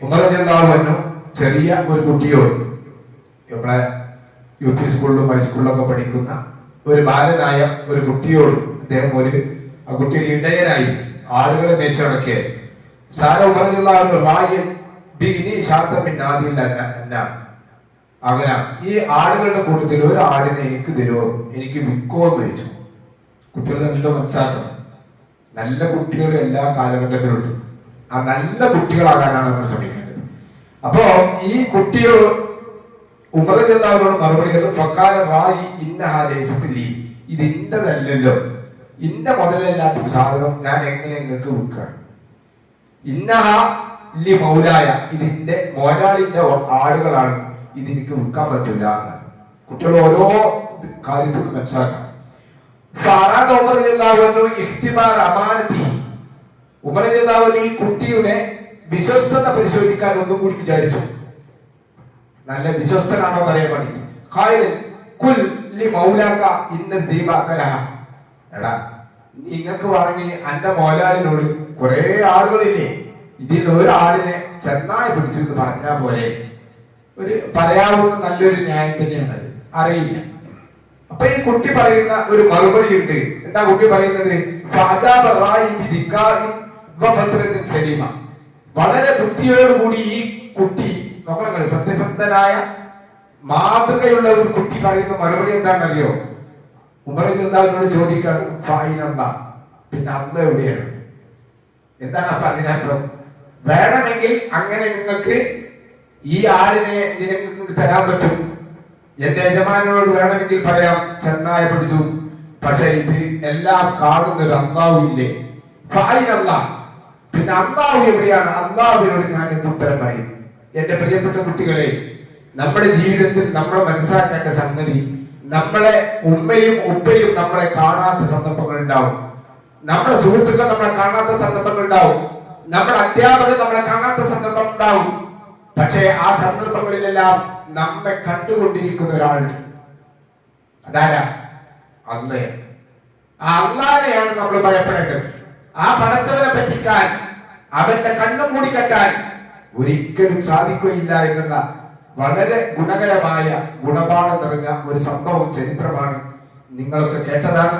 ഉമർ റളിയല്ലാഹു അൻഹു ചെറിയ ഒരു കുട്ടിയോട്, നമ്മളെ UP സ്കൂളിലും ഹൈസ്കൂളിലൊക്കെ പഠിക്കുന്ന ഒരു ബാലനായ ഒരു കുട്ടിയോട് അദ്ദേഹം ആ കുട്ടിയുടെ ഇടയനായി ആളുകളെ മേച്ചടക്കിയ സാര ഉമർ റളിയല്ലാഹു അൻഹു റായിൻ ബിഗ്നി ശാതമിൻ നാദിൽ അന്ന, അങ്ങനെ ഈ ആടുകളുടെ കൂട്ടത്തിൽ ഒരു ആടിനെ എനിക്ക് തരുമോ, എനിക്ക് വിൽക്കോ എന്ന് ചോദിച്ചു. കുട്ടികൾ നല്ല മനസ്സിലാക്കണം, നല്ല കുട്ടികൾ എല്ലാ കാലഘട്ടത്തിലുണ്ട്. ആ നല്ല കുട്ടികളാകാനാണ് നമ്മൾ ശ്രമിക്കേണ്ടത്. അപ്പോ ഈ കുട്ടിയോ ഉമർ റളിയല്ലാഹു അൻഹു മറുപടി ഫഖാല റായി ഇന്നഹാ ലൈസത് ലീ, ഇത് ഇന്റതല്ലല്ലോ, ഇന്റെ മുതലല്ലാത്ത സാധനം ഞാൻ എങ്ങനെ നിങ്ങൾക്ക് വിൽക്കാം? ഇന്നഹാ ലി മൗലായ, ഇതിന്റെ മോലാളിന്റെ ആടുകളാണ്, ഇത് എനിക്ക് വിൽക്കാൻ പറ്റൂല എന്ന് കുട്ടികൾ ഓരോ കാര്യത്തിലും മനസ്സിലാക്കണം. ഉമർ റളിയല്ലാഹു അൻഹു ഇഖ്തിബാർ അമാനതി, ഉമർ റളിയല്ലാഹു അൻഹു ഈ കുട്ടിയുടെ വിശ്വസ്തത പരിശോധിക്കാൻ ഒന്നും കൂടി വിചാരിച്ചു. നല്ല വിശ്വസ്തനാണോ എന്നറിയാൻ വേണ്ടിട്ട് ഖായിലൻ കുൽ ലി മൗലാക ഇന്ന ദീബാകലഹ, എടാ നിങ്ങൾക്ക് വേണമെങ്കിൽ അന്റെ മോലാളിനോട് കുറെ ആളുകളില്ലേ, ഇതിൽ ഒരു ആടിനെ ചെന്നായി പിടിച്ചു എന്ന് പറഞ്ഞാൽ പോലെ ഒരു പറയാവുന്ന നല്ലൊരു ന്യായം തന്നെയാണത്. അറിയില്ല. അപ്പൊ ഈ കുട്ടി പറയുന്ന ഒരു മറുപടി ഉണ്ട്. എന്താ കുട്ടി പറയുന്നത്? വളരെ ബുദ്ധിയോടുകൂടി ഈ കുട്ടി നോക്കണം, സത്യസന്ധനായ മാതൃകയുള്ള ഒരു കുട്ടി പറയുന്ന മറുപടി എന്താണെന്നറിയോ? ഉമർ റളിയല്ലാഹു ചോദിക്കാണ് ഫായിനെന്താ, പിന്നെ അന്ത എവിടെയാണ്? എന്താണ് അപ്പൊ അതിനർത്ഥം? വേണമെങ്കിൽ അങ്ങനെ നിങ്ങൾക്ക് ഈ ആടിനെ നിങ്ങൾക്ക് തരാൻ പറ്റും, എന്റെ യജമാനോട് വേണമെങ്കിൽ പറയാം ചെന്നായ പിടിച്ചു, പക്ഷെ ഇത് എല്ലാം കാണുന്ന ഒരു അള്ളാഹു ഇല്ലേ? പിന്നെ അള്ളാഹു എവിടെയാണ്? അള്ളാഹുവിനോട് ഞാൻ എന്തുത്തരം പറയും? എന്റെ പ്രിയപ്പെട്ട കുട്ടികളെ, നമ്മുടെ ജീവിതത്തിൽ നമ്മൾ മനസ്സിലാക്കേണ്ട സംഗതി, നമ്മളെ ഉമ്മയും ഉപ്പയും നമ്മളെ കാണാത്ത സന്ദർഭങ്ങൾ ഉണ്ടാവും, നമ്മുടെ സുഹൃത്തുക്കൾ നമ്മളെ കാണാത്ത സന്ദർഭങ്ങൾ ഉണ്ടാവും, നമ്മുടെ അധ്യാപകർ നമ്മളെ കാണാത്ത സന്ദർഭം ഉണ്ടാവും. പക്ഷേ ആ സന്ദർഭങ്ങളിലെല്ലാം നമ്മെ കണ്ടുകൊണ്ടിരിക്കുന്ന ഒരാളുണ്ട്. അതാരാ? അള്ളാഹ്. ആ അള്ളാഹനെയാണ് നമ്മൾ ഭയപ്പെടേണ്ടത്. ആ പടച്ചവനെ പറ്റിക്കാൻ, അവന്റെ കണ്ണും മൂടി കെട്ടാൻ ഒരിക്കലും സാധിക്കുകയില്ല എന്നുള്ള വളരെ ഗുണകരമായ ഗുണപാഠം നിറഞ്ഞ ഒരു സംഭവം ചരിത്രമാണ്. നിങ്ങളൊക്കെ കേട്ടതാണ്.